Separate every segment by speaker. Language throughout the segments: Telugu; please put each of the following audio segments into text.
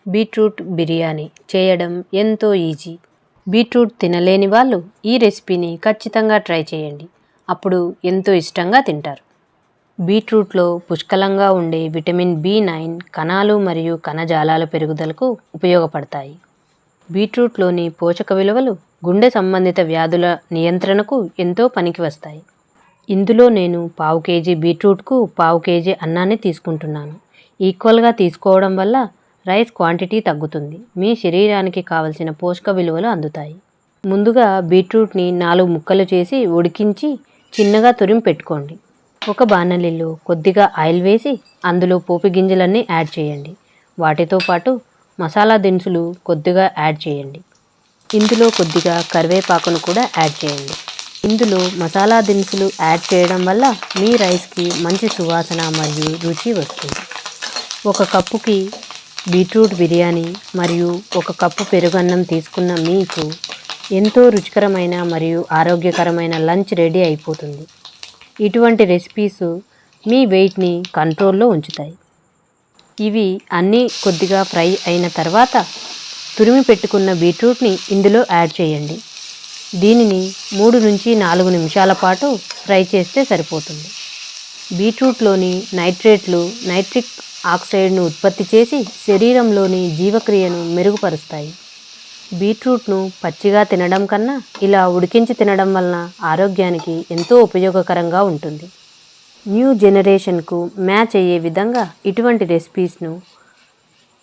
Speaker 1: బీట్రూట్ బిర్యానీ చేయడం ఎంతో ఈజీ. బీట్రూట్ తినలేని వాళ్ళు ఈ రెసిపీని ఖచ్చితంగా ట్రై చేయండి. అప్పుడు ఎంతో ఇష్టంగా తింటారు. బీట్రూట్లో పుష్కలంగా ఉండే విటమిన్ B9 కణాలు మరియు కణజాలాల పెరుగుదలకు ఉపయోగపడతాయి. బీట్రూట్లోని పోషక విలువలు గుండె సంబంధిత వ్యాధుల నియంత్రణకు ఎంతో పనికి వస్తాయి. ఇందులో నేను 1/2 కేజీ బీట్రూట్కు 1/2 కేజీ అన్నాన్ని తీసుకుంటున్నాను. ఈక్వల్గా తీసుకోవడం వల్ల రైస్ క్వాంటిటీ తగ్గుతుంది. మీ శరీరానికి కావలసిన పోషక విలువలు అందుతాయి. ముందుగా బీట్రూట్ని 4 ముక్కలు చేసి ఉడికించి చిన్నగా తురిమి పెట్టుకోండి. ఒక బాణలిలో కొద్దిగా ఆయిల్ వేసి అందులో పోపు గింజలన్నీ యాడ్ చేయండి. వాటితో పాటు మసాలా దినుసులు కొద్దిగా యాడ్ చేయండి. ఇందులో కొద్దిగా కరివేపాకును కూడా యాడ్ చేయండి. ఇందులో మసాలా దినుసులు యాడ్ చేయడం వల్ల మీ రైస్కి మంచి సువాసన మరియు రుచి వస్తుంది. 1 కప్పుకి బీట్రూట్ బిర్యానీ మరియు 1 కప్పు పెరుగన్నం తీసుకున్న మీకు ఎంతో రుచికరమైన మరియు ఆరోగ్యకరమైన లంచ్ రెడీ అయిపోతుంది. ఇటువంటి రెసిపీస్ మీ వెయిట్ని కంట్రోల్లో ఉంచుతాయి. ఇవి అన్నీ కొద్దిగా ఫ్రై అయిన తర్వాత తురిమి పెట్టుకున్న బీట్రూట్ని ఇందులో యాడ్ చేయండి. దీనిని 3 నుంచి 4 నిమిషాల పాటు ఫ్రై చేస్తే సరిపోతుంది. బీట్రూట్లోని నైట్రేట్లు నైట్రిక్ ఆక్సైడ్ను ఉత్పత్తి చేసి శరీరంలోని జీవక్రియను మెరుగుపరుస్తాయి. బీట్రూట్ను పచ్చిగా తినడం కన్నా ఇలా ఉడికించి తినడం వలన ఆరోగ్యానికి ఎంతో ఉపయోగకరంగా ఉంటుంది. న్యూ జనరేషన్కు మ్యాచ్ అయ్యే విధంగా ఇటువంటి రెసిపీస్ను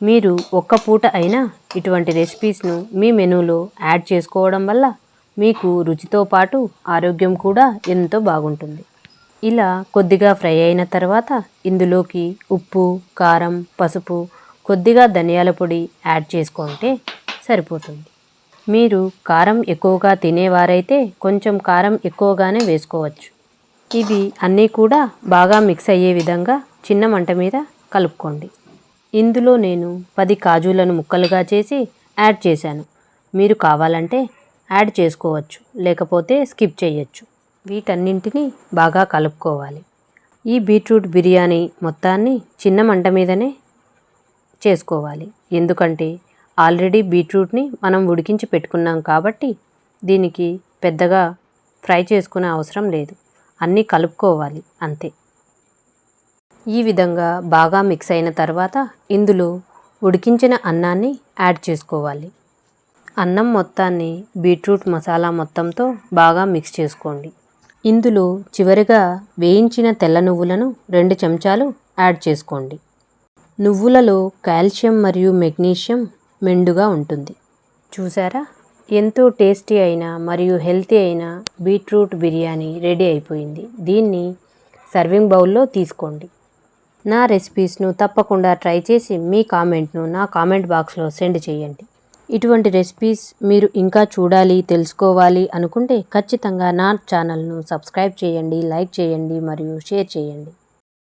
Speaker 1: మీరు ఒక్క పూట అయినా ఇటువంటి రెసిపీస్ను మీ మెనూలో యాడ్ చేసుకోవడం వల్ల మీకు రుచితో పాటు ఆరోగ్యం కూడా ఎంతో బాగుంటుంది. ఇలా కొద్దిగా ఫ్రై అయిన తర్వాత ఇందులోకి ఉప్పు, కారం, పసుపు, కొద్దిగా ధనియాల పొడి యాడ్ చేసుకుంటే సరిపోతుంది. మీరు కారం ఎక్కువగా తినేవారైతే కొంచెం కారం ఎక్కువగానే వేసుకోవచ్చు. ఇవి అన్నీ కూడా బాగా మిక్స్ అయ్యే విధంగా చిన్న మంట మీద కలుపుకోండి. ఇందులో నేను 10 కాజులను ముక్కలుగా చేసి యాడ్ చేశాను. మీరు కావాలంటే యాడ్ చేసుకోవచ్చు, లేకపోతే స్కిప్ చేయొచ్చు. వీటన్నింటినీ బాగా కలుపుకోవాలి. ఈ బీట్రూట్ బిర్యానీ మొత్తాన్ని చిన్న మంట మీదనే చేసుకోవాలి. ఎందుకంటే ఆల్రెడీ బీట్రూట్ని మనం ఉడికించి పెట్టుకున్నాం కాబట్టి దీనికి పెద్దగా ఫ్రై చేసుకునే అవసరం లేదు. అన్నీ కలుపుకోవాలి అంతే. ఈ విధంగా బాగా మిక్స్ అయిన తర్వాత ఇందులో ఉడికించిన అన్నాన్ని యాడ్ చేసుకోవాలి. అన్నం మొత్తాన్ని బీట్రూట్ మసాలా మొత్తంతో బాగా మిక్స్ చేసుకోండి. ఇందులో చివరిగా వేయించిన తెల్ల నువ్వులను 2 చెంచాలు యాడ్ చేసుకోండి. నువ్వులలో కాల్షియం మరియు మెగ్నీషియం మెండుగా ఉంటుంది. చూసారా, ఎంతో టేస్టీ అయిన మరియు హెల్తీ అయిన బీట్రూట్ బిర్యానీ రెడీ అయిపోయింది. దీన్ని సర్వింగ్ బౌల్లో తీసుకోండి. నా రెసిపీస్ను తప్పకుండా ట్రై చేసి మీ కామెంట్ను నా కామెంట్ బాక్స్లో సెండ్ చేయండి. ఇటువంటి రెసిపీస్ మీరు ఇంకా చూడాలి, తెలుసుకోవాలి అనుకుంటే ఖచ్చితంగా నా ఛానల్ను సబ్స్క్రైబ్ చేయండి, లైక్ చేయండి మరియు షేర్ చేయండి.